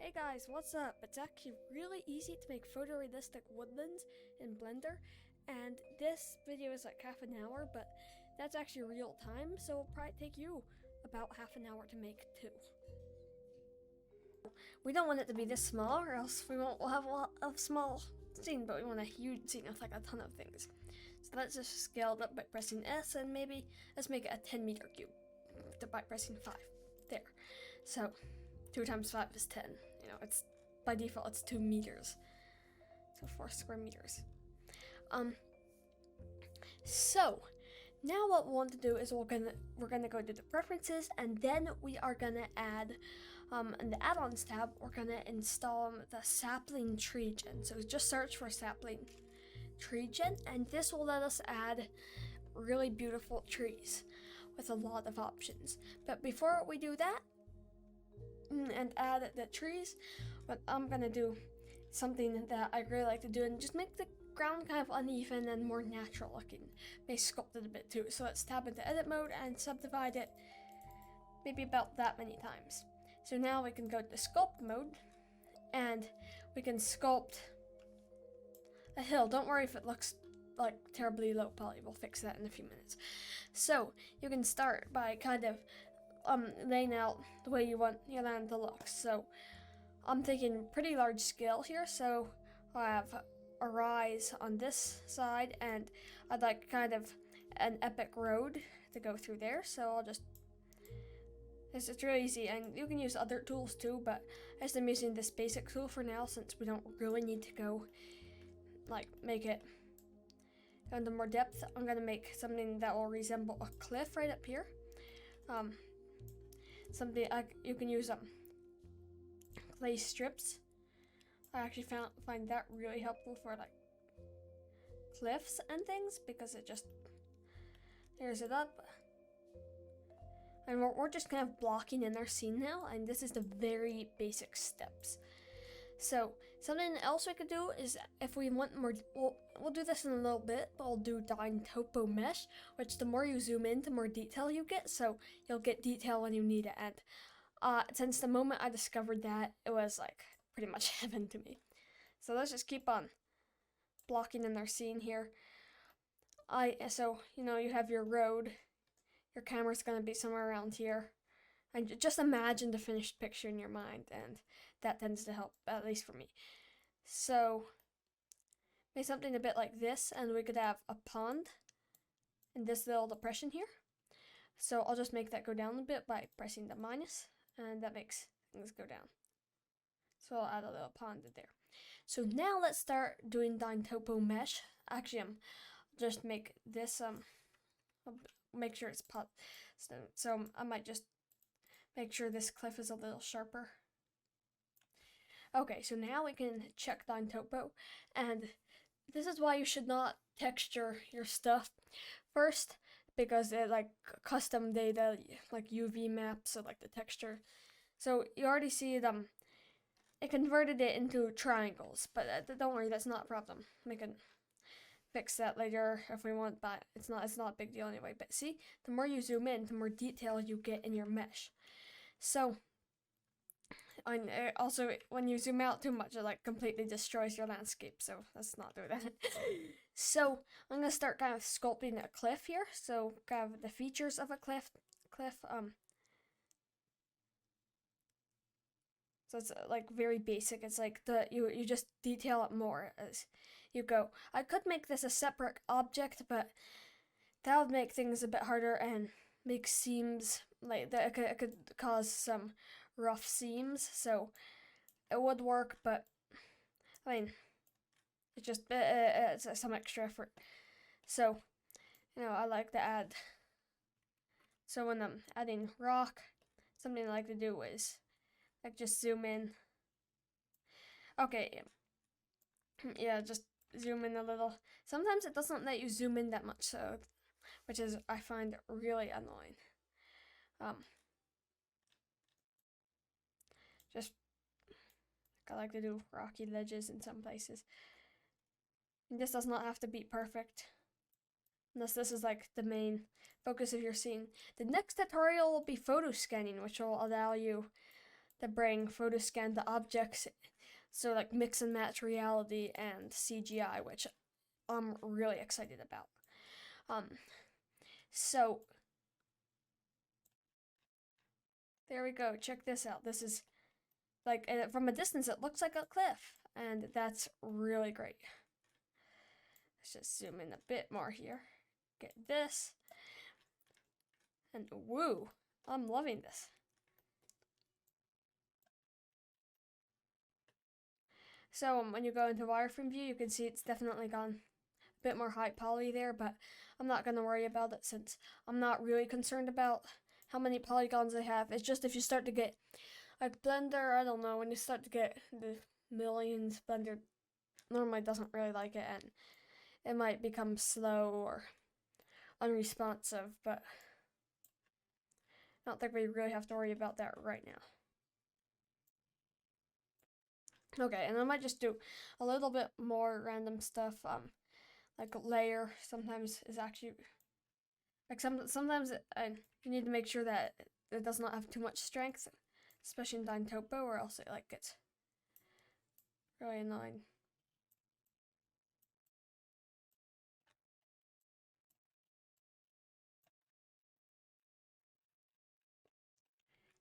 Hey guys, what's up? It's actually really easy to make photorealistic woodlands in Blender, and this video is like half an hour, but that's actually real time, so it'll probably take you about half an hour to make too. We don't want it to be this small, or else we'll have a lot of small scene, but we want a huge scene with like a ton of things. So let's just scale it up by pressing S, and maybe let's make it a 10-meter cube by pressing 5. There. So 2 times 5 is 10. You know, it's by default it's 2 meters. So 4 square meters. So now what we want to do is we're gonna go to the preferences, and then we are gonna add in the add-ons tab we're gonna install the sapling tree gen. So just search for sapling tree gen, and this will let us add really beautiful trees with a lot of options. But before we do that and add the trees, what I'm gonna do something that I really like to do and just make the ground kind of uneven and more natural looking. May sculpt it a bit too. So let's tab into edit mode and subdivide it maybe about that many times. So now we can go to sculpt mode and we can sculpt a hill. Don't worry if it looks like terribly low poly, we'll fix that in a few minutes. So you can start by kind of laying out the way you want your land to look. So I'm taking pretty large scale here, so I have a rise on this side, and I'd like kind of an epic road to go through there. So I'll just, it's really easy, and you can use other tools too, but I'm using this basic tool for now since we don't really need to go like make it go into more depth. I'm gonna make something that will resemble a cliff right up here. Something you can use clay strips. I actually find that really helpful for like cliffs and things because it just tears it up. And we're just kind of blocking in our scene now, and this is the very basic steps. So something else we could do is, if we want more, we'll do this in a little bit, but we'll do Dyn Topo Mesh, which the more you zoom in, the more detail you get, so you'll get detail when you need it. And since the moment I discovered that, it was like pretty much heaven to me. So let's just keep on blocking in our scene here. So you know, you have your road, your camera's gonna be somewhere around here. And just imagine the finished picture in your mind, and that tends to help, at least for me. So, make something a bit like this, and we could have a pond in this little depression here. So I'll just make that go down a bit by pressing the minus, and that makes things go down. So I'll add a little pond in there. So now let's start doing Dyn Topo Mesh. Actually, just make this, I'll make sure it's pot. So I might just make sure this cliff is a little sharper. Okay, so now we can check Dyn Topo, and this is why you should not texture your stuff first, because it like custom data, like UV maps, so like the texture. So you already see it, it converted it into triangles, but don't worry, that's not a problem. We can fix that later if we want, but it's not a big deal anyway. But see, the more you zoom in, the more detail you get in your mesh. So, and also when you zoom out too much, it like completely destroys your landscape. So let's not do that. So I'm gonna start kind of sculpting a cliff here. So kind of the features of a cliff. So it's like very basic. It's like you just detail it more as you go. I could make this a separate object, but that would make things a bit harder and make seams like that. It could cause some rough seams, so it would work, but I mean, it's some extra effort. So you know, I like to add. So when I'm adding rock, something I like to do is like just zoom in. Okay, yeah, just zoom in a little. Sometimes it doesn't let you zoom in that much, so which is I find really annoying. Just I like to do rocky ledges in some places. And this does not have to be perfect, unless this is like the main focus of your scene. The next tutorial will be photo scanning, which will allow you to bring photo scan to objects, so like mix and match reality and CGI, which I'm really excited about. So there we go. Check this out. This is like, from a distance it looks like a cliff, and that's really great. Let's just zoom in a bit more here. Get this. And woo, I'm loving this. So when you go into wireframe view, you can see it's definitely gone a bit more high poly there, but I'm not going to worry about it since I'm not really concerned about how many polygons I have. It's just if you start to get, like Blender, I don't know, when you start to get the millions, Blender normally doesn't really like it, and it might become slow or unresponsive, but I don't think we really have to worry about that right now. Okay, and I might just do a little bit more random stuff, like a layer sometimes is actually, like sometimes you need to make sure that it does not have too much strength, especially in Dyn Topo, or else it like gets really annoying.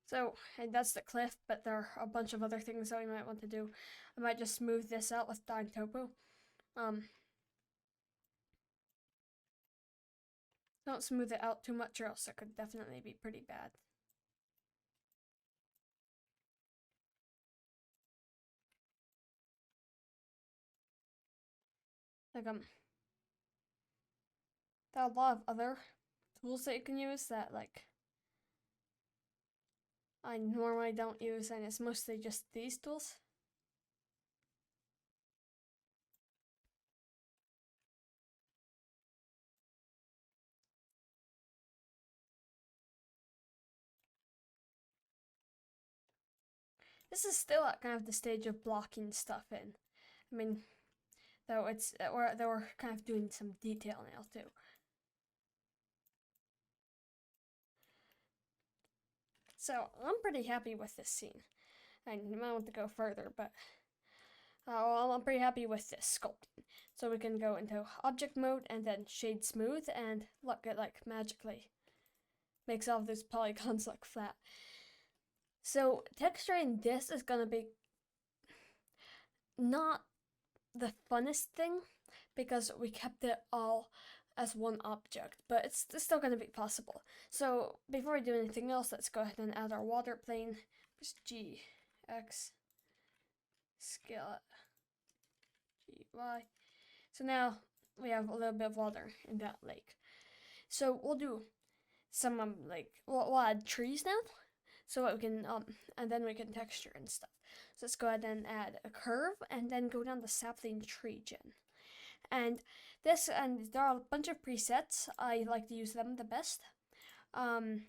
So, and that's the cliff, but there are a bunch of other things that we might want to do. I might just smooth this out with Dyn Topo. Don't smooth it out too much, or else it could definitely be pretty bad. Like, there are a lot of other tools that you can use that, like, I normally don't use, and it's mostly just these tools. This is still at kind of the stage of blocking stuff in. I mean, though we're kind of doing some detail now too. So I'm pretty happy with this scene. I might want to go further, but well, I'm pretty happy with this sculpting. So we can go into object mode and then shade smooth, and look, it like magically makes all of those polygons look flat. So texturing this is gonna be not the funnest thing because we kept it all as one object, but it's still going to be possible. So before we do anything else, let's go ahead and add our water plane. Just G, X, scale it, G, Y. So now we have a little bit of water in that lake. So we'll do some we'll add trees now, so that we can and then we can texture and stuff. So let's go ahead and add a curve, and then go down the sapling tree gen. And there are a bunch of presets. I like to use them the best. And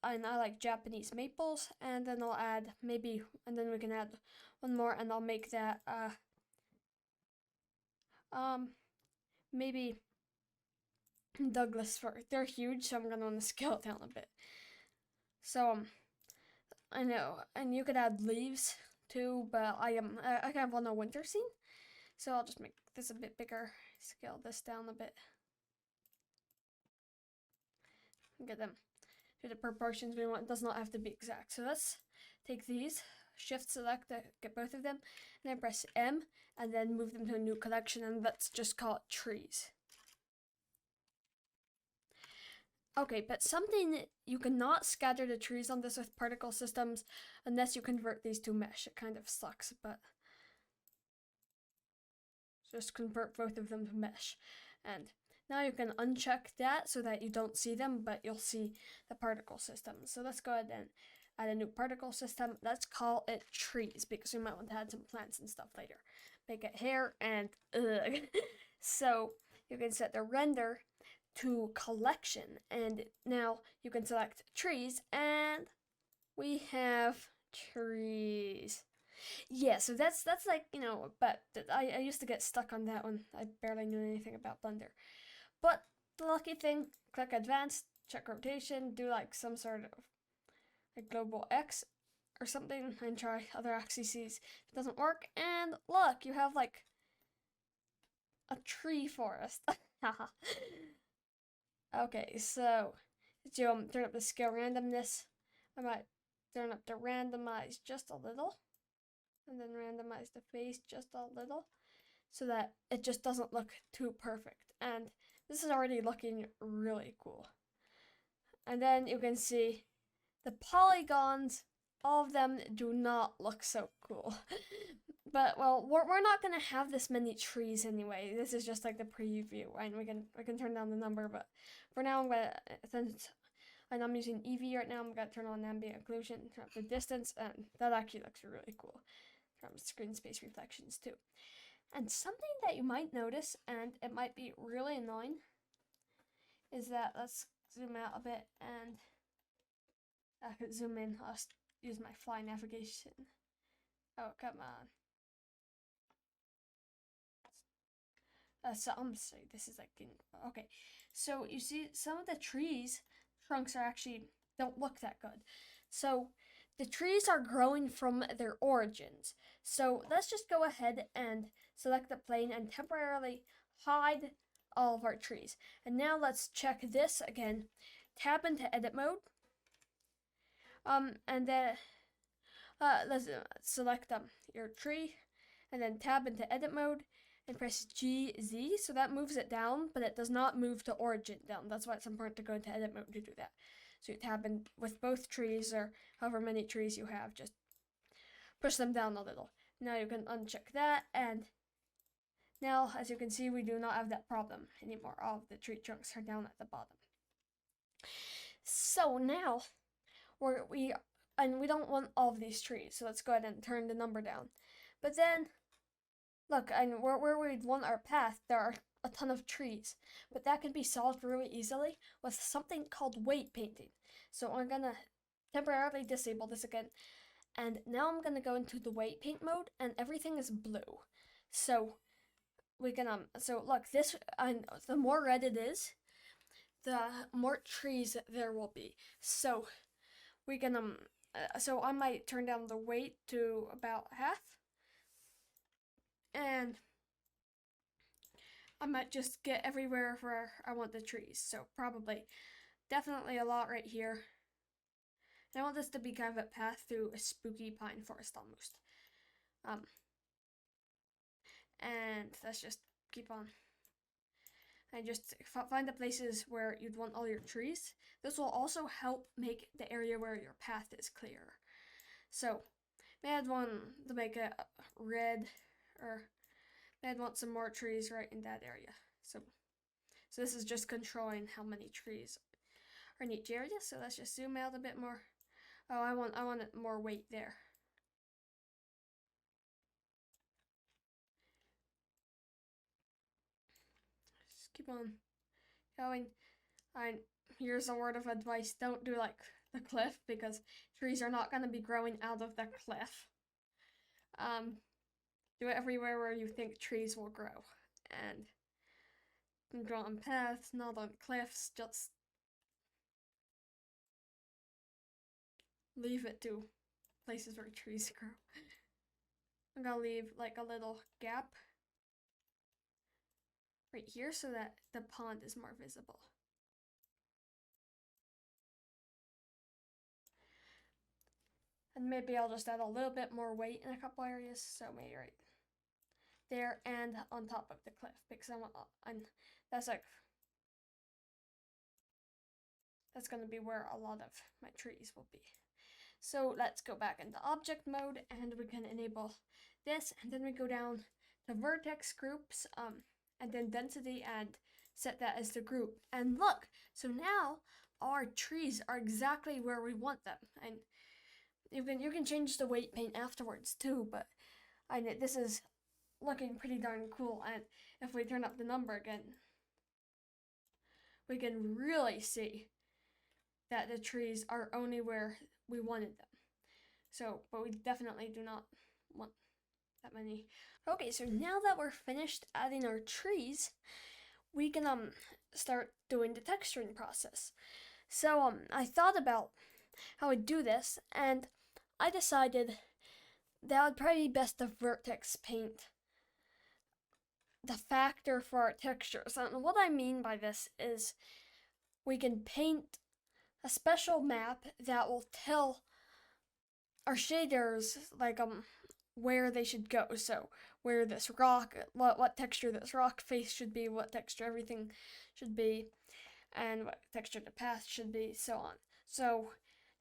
I like Japanese maples, and then I'll add and then we can add one more, and I'll make that maybe Douglas fir. They're huge, so I'm gonna want to scale it down a bit. So I know, and you could add leaves too, but I kind of want a winter scene, so I'll just make this a bit bigger, scale this down a bit, get them to the proportions we want. It does not have to be exact. So let's take these, shift select to get both of them, and then press M, and then move them to a new collection, and let's just call it trees. Okay, but you cannot scatter the trees on this with particle systems unless you convert these to mesh. It kind of sucks, but just convert both of them to mesh. And now you can uncheck that so that you don't see them, but you'll see the particle system. So let's go ahead and add a new particle system. Let's call it trees, because we might want to add some plants and stuff later. Make it hair and So you can set the render to collection, and now you can select trees, and we have trees. Yeah, so that's like, but I used to get stuck on that one. I barely knew anything about Blender. But the lucky thing, click advanced, check rotation, do like some sort of, like global X or something, and try other axes. If it doesn't work, and look, you have like a tree forest. Okay, so to turn up the scale randomness, I might turn up the randomize just a little, and then randomize the face just a little, so that it just doesn't look too perfect. And this is already looking really cool. And then you can see the polygons, all of them do not look so cool. But well, we're not gonna have this many trees anyway. This is just like the preview, and we can turn down the number. But for now, I'm gonna, since I'm using Eevee right now, I'm gonna turn on ambient occlusion, turn up the distance, and that actually looks really cool. Turn on screen space reflections too. And something that you might notice, and it might be really annoying, is that, let's zoom out a bit, and I could zoom in. I'll use my fly navigation. Oh, come on. So I'm sorry, this is like, okay. So you see some of the trees trunks are actually don't look that good. So the trees are growing from their origins. So let's just go ahead and select the plane and temporarily hide all of our trees. And now let's check this again. Tab into edit mode. And then let's select your tree, and then tab into edit mode and press GZ, so that moves it down, but it does not move to origin down. That's why it's important to go into edit mode to do that. So you tab in with both trees, or however many trees you have, just push them down a little. Now you can uncheck that, and now, as you can see, we do not have that problem anymore. All of the tree trunks are down at the bottom. So now, we don't want all of these trees, so let's go ahead and turn the number down. But then, look, and where we'd want our path, there are a ton of trees, but that can be solved really easily with something called weight painting. So I'm gonna temporarily disable this again, and now I'm gonna go into the weight paint mode, and everything is blue. So we can so look, this, and the more red it is, the more trees there will be. So we can so I might turn down the weight to about half, and I might just get everywhere where I want the trees. So definitely a lot right here. And I want this to be kind of a path through a spooky pine forest almost. And let's just keep on. And just find the places where you'd want all your trees. This will also help make the area where your path is clearer. So, maybe I'd want to make it red, or maybe I'd want some more trees right in that area. So this is just controlling how many trees are in each area. So let's just zoom out a bit more. Oh, I want more weight there. Just keep on going. And here's a word of advice: don't do like the cliff, because trees are not going to be growing out of the cliff. Do it everywhere where you think trees will grow, and draw on paths, not on cliffs. Just leave it to places where trees grow. I'm gonna leave like a little gap right here so that the pond is more visible. And maybe I'll just add a little bit more weight in a couple areas, so maybe right there and on top of the cliff, because that's gonna be where a lot of my trees will be. So let's go back into object mode, and we can enable this, and then we go down to vertex groups, and then density, and set that as the group. And look, so now our trees are exactly where we want them. And you can change the weight paint afterwards too, but this is looking pretty darn cool. And if we turn up the number again, we can really see that the trees are only where we wanted them. So, but we definitely do not want that many. Okay, so now that we're finished adding our trees, we can start doing the texturing process. So I thought about how I do this, and I decided that would probably be best to vertex paint the factor for our textures. And what I mean by this is we can paint a special map that will tell our shaders like where they should go. So where this rock, what texture this rock face should be, what texture everything should be, and what texture the path should be, so on. So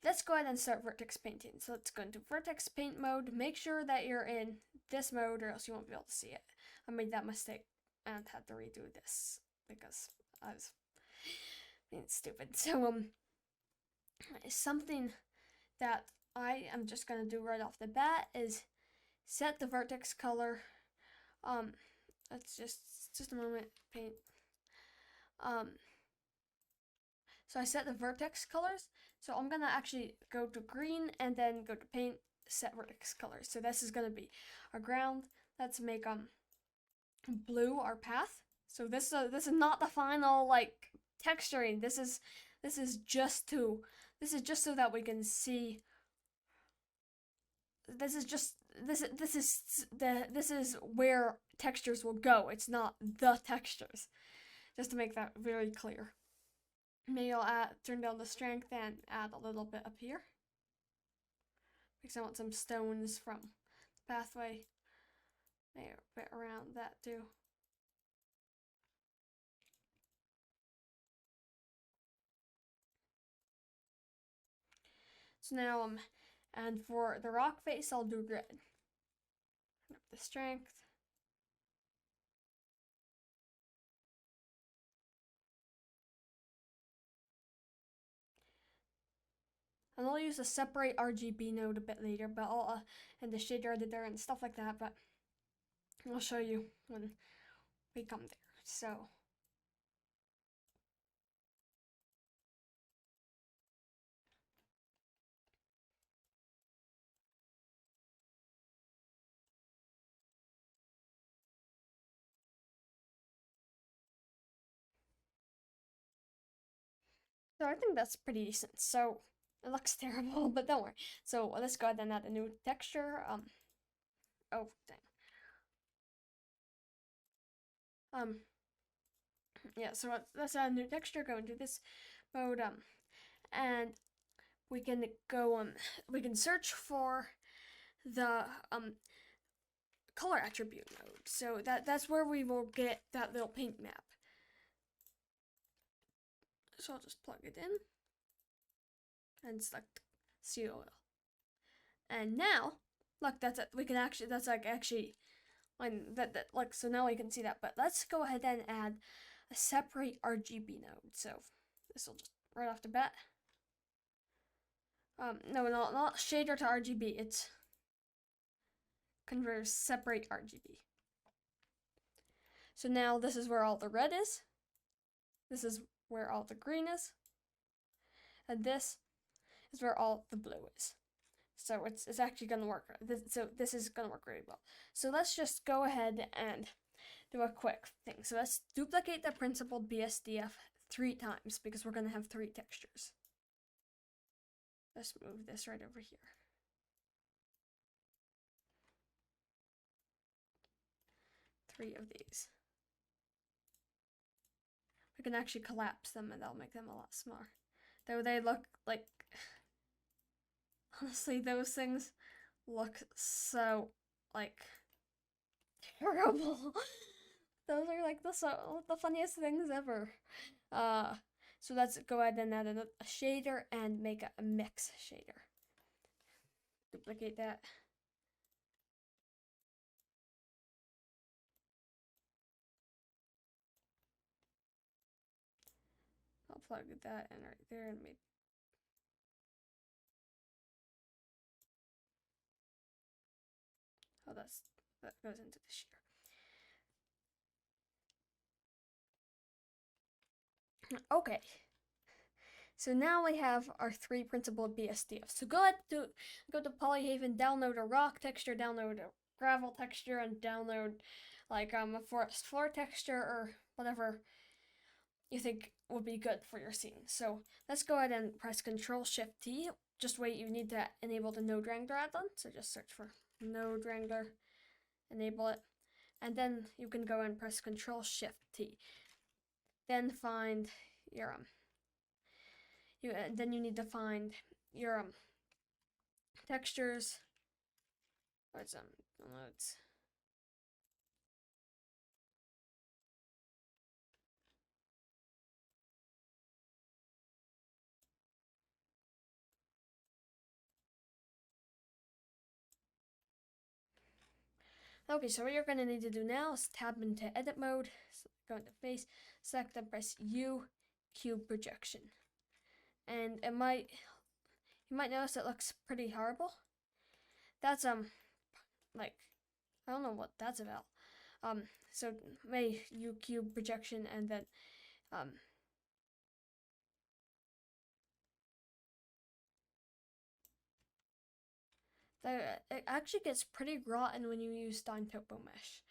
let's go ahead and start vertex painting. So let's go into vertex paint mode. Make sure that you're in this mode or else you won't be able to see it. I made that mistake and had to redo this because I was being stupid. So something that I am just gonna do right off the bat is set the vertex color. Let's just a moment, paint. So I set the vertex colors. So I'm gonna actually go to green and then go to paint, set vertex colors. So this is gonna be our ground. Let's make blue our path. So this is not the final like texturing. This is just so that we can see. This is where textures will go. It's not the textures. Just to make that very clear. Maybe I'll turn down the strength and add a little bit up here. Because I want some stones from the pathway. Maybe a bit around that too. So now and for the rock face, I'll do red. Turn up the strength. And I'll use a separate RGB node a bit later, but I'll and the shader editor and stuff like that. But I'll show you when we come there. So. So I think that's pretty decent. So it looks terrible, but don't worry. So let's go ahead and add a new texture. Oh dang. Yeah. So let's add a new texture. Go into this mode. And we can go. We can search for the color attribute mode. So that's where we will get that little paint map. So I'll just plug it in and select COL. And now, look, that's it. We can actually, that's like actually, when like, so now we can see that. But let's go ahead and add a separate RGB node. So this will just right off the bat. No, not shader to RGB. It's convert separate RGB. So now this is where all the red is. This is where all the green is, and this is where all the blue is. So it's actually gonna work. So this is gonna work really well. So let's just go ahead and do a quick thing. So let's duplicate the principled BSDF 3 times because we're gonna have 3 textures. Let's move this right over here. Three of these. We can actually collapse them and that'll make them a lot smaller. Though they look like, honestly, those things look so, like, terrible. Those are like the funniest things ever. So let's go ahead and add a shader and make a mix shader. Duplicate that. I'll plug that in right there and maybe. Oh, that goes into the shader. Okay. So now we have our 3 principled BSDFs. So go to PolyHaven, download a rock texture, download a gravel texture, and download like a forest floor texture or whatever you think would be good for your scene. So let's go ahead and press Control-Shift-T just wait, you need to enable the Node Wrangler add-on. So just search for Node Wrangler, enable it, and then you can go and press Control-Shift-T. Then find your then you need to find your textures. What's nodes? Okay, so what you're going to need to do now is tab into edit mode, go into face, select and press U, cube projection. And you might notice it looks pretty horrible. That's like, I don't know what that's about. So make U cube projection, and then it actually gets pretty rotten when you use Topo Mesh.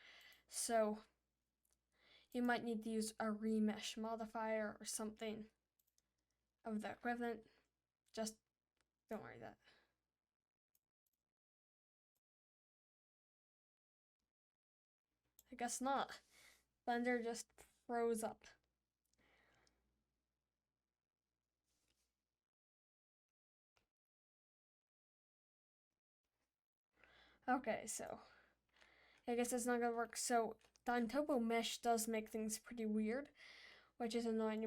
So you might need to use a remesh modifier or something of the equivalent. Just don't worry that. I guess not. Blender just froze up. Okay, so I guess it's not gonna work. So Topo Mesh does make things pretty weird, which is annoying.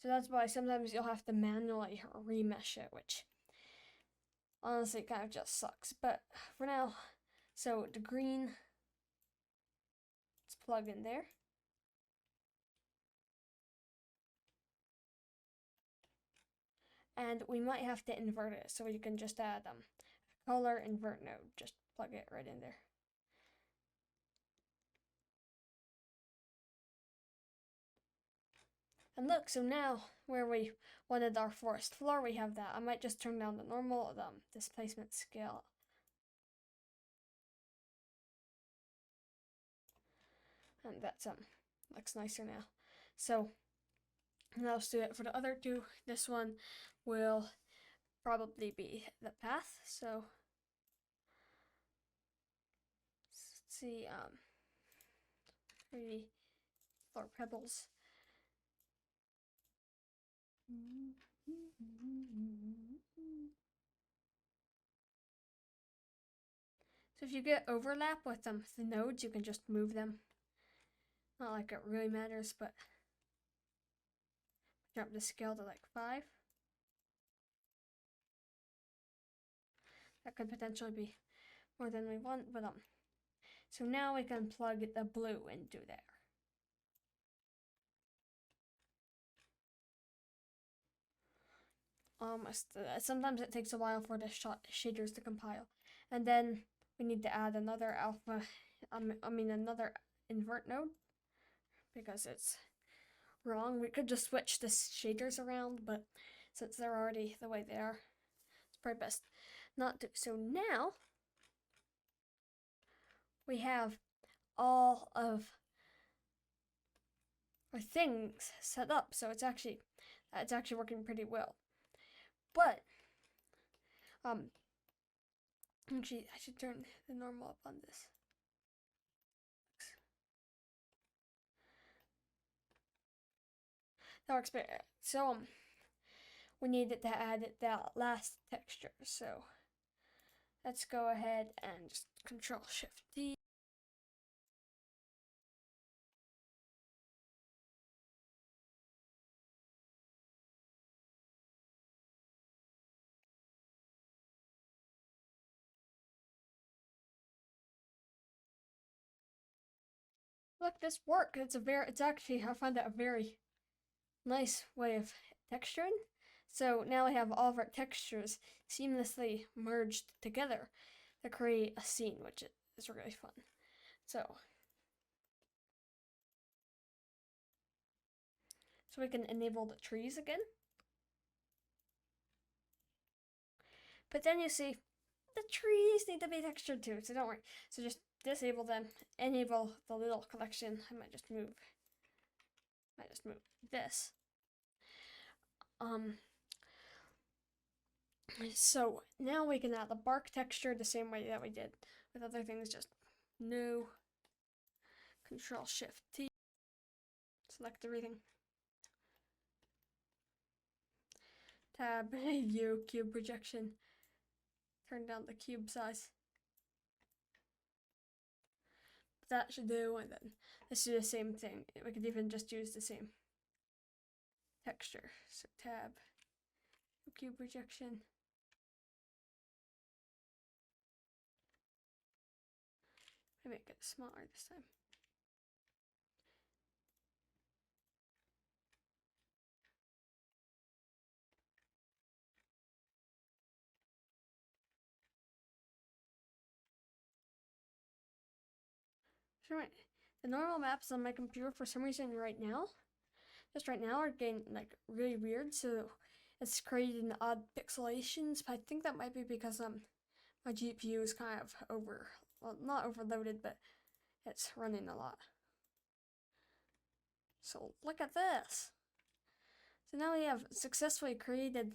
So that's why sometimes you'll have to manually remesh it, which honestly kind of just sucks. But for now, so the green, let's plug in there. And we might have to invert it, so you can just add color invert node, just plug it right in there. And look, so now where we wanted our forest floor, we have that. I might just turn down the normal displacement scale. And that's looks nicer now. So now let's do it for the other two. This one will probably be the path. So let's see, maybe floor pebbles. So if you get overlap with the nodes, you can just move them. Not like it really matters, but drop the scale to like 5. That could potentially be more than we want, but so now we can plug the blue into there. Sometimes it takes a while for the shaders to compile, and then we need to add another another invert node because it's wrong. We could just switch the shaders around, but since they're already the way they are, it's probably best not to. So now we have all of our things set up, so it's actually working pretty well. But actually, I should turn the normal up on this. That works better. So we needed to add that last texture. So let's go ahead and just Control-Shift-D. Look, this worked. It's actually, I find that a very nice way of texturing. So now we have all of our textures seamlessly merged together to create a scene, which is really fun. So we can enable the trees again. But then you see, the trees need to be textured too, so don't worry. So just disable them, enable the little collection. I might just move this. So now we can add the bark texture the same way that we did with other things. Just new, Control Shift T, select everything. Tab, view, cube projection. Turn down the cube size. That should do, and then let's do the same thing. We could even just use the same texture. So tab, cube projection. I make it smaller this time. So right, the normal maps on my computer for some reason right now, just right now, are getting like really weird. So it's creating odd pixelations. But I think that might be because my GPU is kind of well, not overloaded, but it's running a lot. So look at this. So now we have successfully created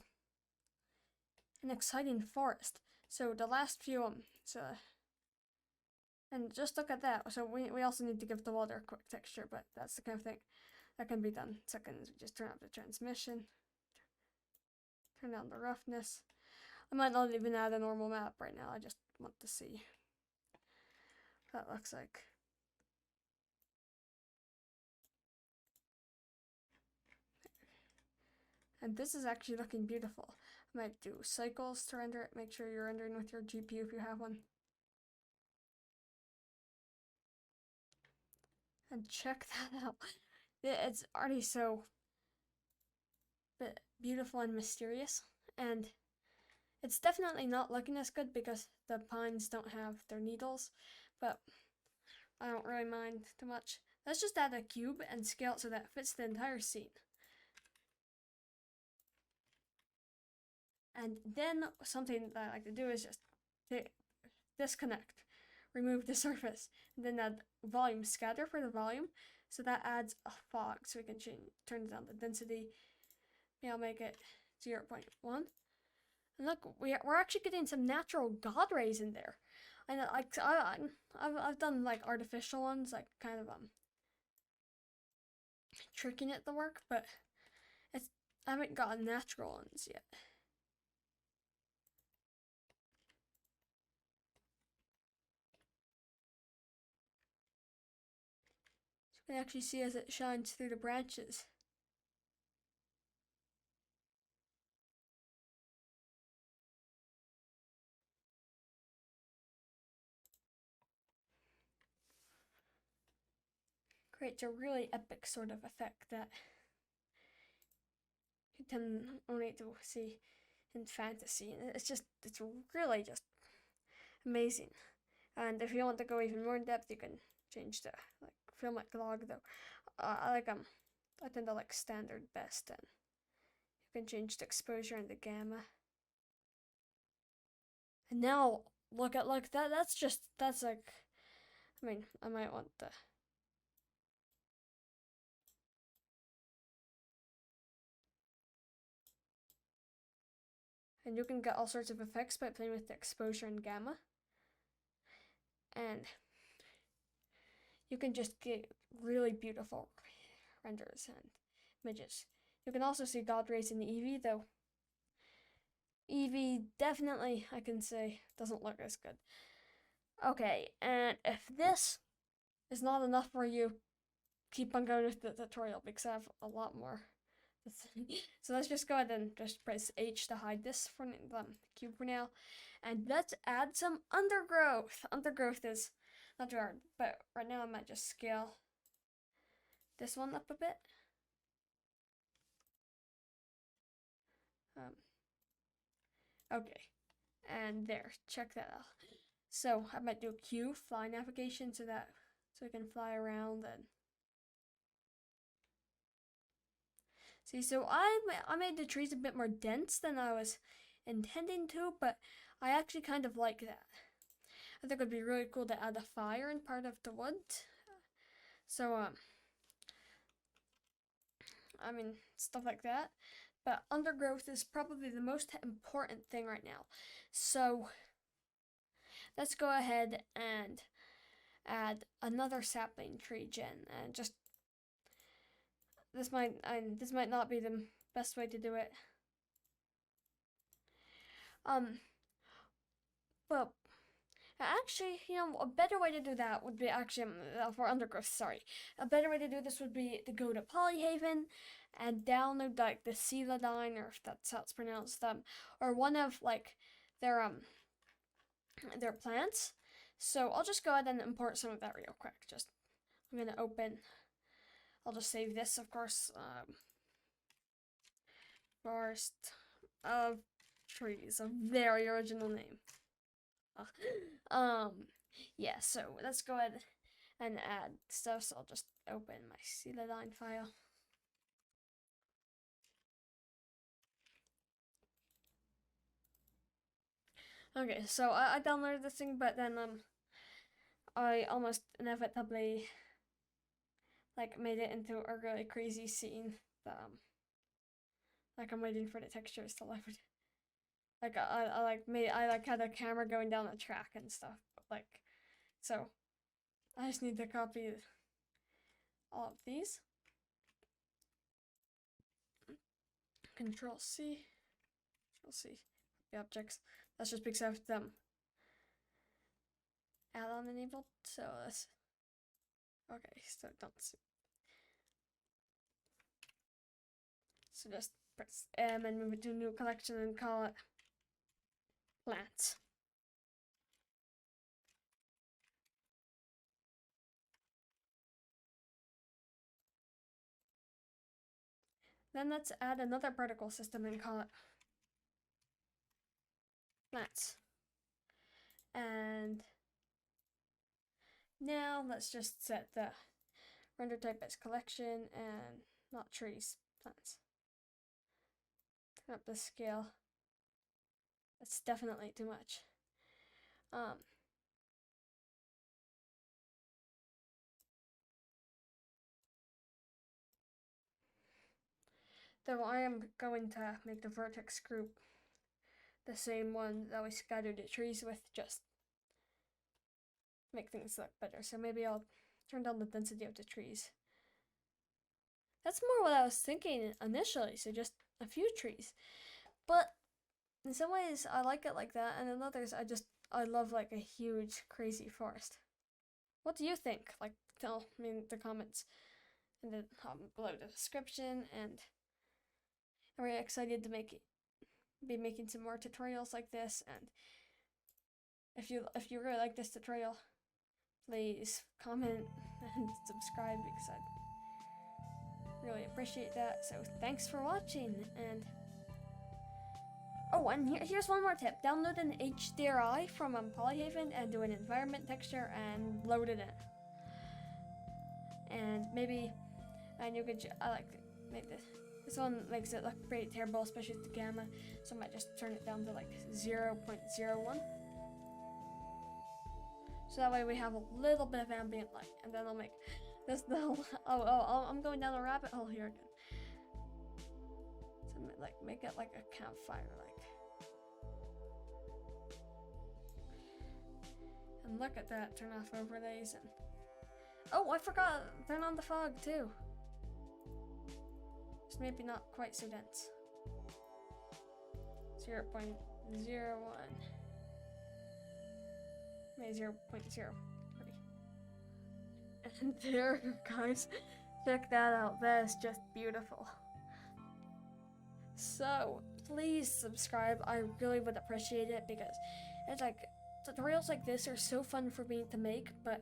an exciting forest. So the last few and just look at that. So we also need to give the water a quick texture, but that's the kind of thing that can be done. Second is we just turn up the transmission, turn down the roughness. I might not even add a normal map right now. I just want to see what that looks like. And this is actually looking beautiful. I might do cycles to render it. Make sure you're rendering with your GPU if you have one. And check that out. It's already so beautiful and mysterious. And it's definitely not looking as good because the pines don't have their needles. But I don't really mind too much. Let's just add a cube and scale it so that it fits the entire scene. And then something that I like to do is just disconnect, remove the surface, and then add volume scatter for the volume. So that adds a fog, so we can turn down the density. Maybe I'll make it 0.1. And look, we're actually getting some natural God rays in there. And like I've done like artificial ones, like kind of tricking it to work, but I haven't gotten natural ones yet. You can actually see as it shines through the branches. Creates a really epic sort of effect that you can only to see in fantasy. It's really just amazing. And if you want to go even more in depth, you can change the film like log though. I tend to like standard best, and you can change the exposure and the gamma. And now look at that. That's like, I mean, I might want the. And you can get all sorts of effects by playing with the exposure and gamma. And you can just get really beautiful renders and images. You can also see God rays in the Eevee, though Eevee definitely, I can say, doesn't look as good. Okay, and if this is not enough for you, keep on going with the tutorial because I have a lot more. So let's just go ahead and just press H to hide this for the cube for now. And let's add some undergrowth. Undergrowth is not too hard, but right now I might just scale this one up a bit. Okay, and there, check that out. So I might do Q, fly navigation, so we can fly around and see. So I made the trees a bit more dense than I was intending to, but I actually kind of like that. I think it'd be really cool to add a fire in part of the wood. So I mean, stuff like that. but undergrowth is probably the most important thing right now. So let's go ahead and add another sapling tree gen, and just this might not be the best way to do it. But actually, a better way to do that would be actually for undergrowth. Sorry, a better way to do this would be to go to PolyHaven and download like the Celadine, or if that's how it's pronounced, or one of like their plants. So I'll just go ahead and import some of that real quick. I'm gonna open. I'll just save this, of course. Forest of Trees, a very original name. Yeah, so let's go ahead and add stuff. So I'll just open my Celadine file. Okay, so I downloaded this thing, but then I almost inevitably like made it into a really crazy scene that like I'm waiting for the textures to load. Like I had a camera going down the track and stuff. Like, so I just need to copy all of these. Control C. The objects. That's just because I have them add-on enabled. So let's. Okay, so don't see. So just press M and move it to a new collection and call it plants. Then let's add another particle system and call it plants. And now let's just set the render type as collection and not trees, plants. Turn up the scale. That's definitely too much. Though I am going to make the vertex group the same one that we scattered the trees with, just make things look better. So maybe I'll turn down the density of the trees. That's more what I was thinking initially, so just a few trees. But in some ways I like it like that, and in others I love like a huge crazy forest. What do you think? Like, tell me in the comments and then below the description, and I'm really excited to be making some more tutorials like this. And if you really like this tutorial, please comment and subscribe, because I'd really appreciate that. So thanks for watching, and oh, and here's one more tip. Download an HDRI from PolyHaven and do an environment texture and load it in. And maybe, and you could, I like to make this one makes it look pretty terrible, especially with the gamma, so I might just turn it down to like 0.01. So that way we have a little bit of ambient light, and then I'll make this the whole, I'm going down a rabbit hole here again. So like make it like a campfire, like. And look at that, turn off overlays, and oh, I forgot, turn on the fog too. It's maybe not quite so dense. 0.01. Maybe 0.03. And there, guys, check that out. That is just beautiful. So please subscribe. I really would appreciate it, because it's like tutorials like this are so fun for me to make. But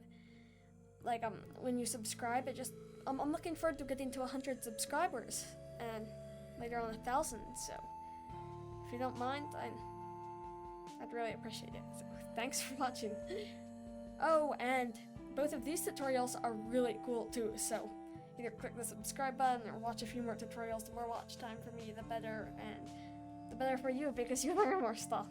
like when you subscribe, it just I'm looking forward to getting to 100 subscribers, and later on 1,000. So if you don't mind, I'd really appreciate it. So thanks for watching. Oh, and both of these tutorials are really cool too, so either click the subscribe button or watch a few more tutorials. The more watch time for me, the better, and the better for you, because you learn more stuff.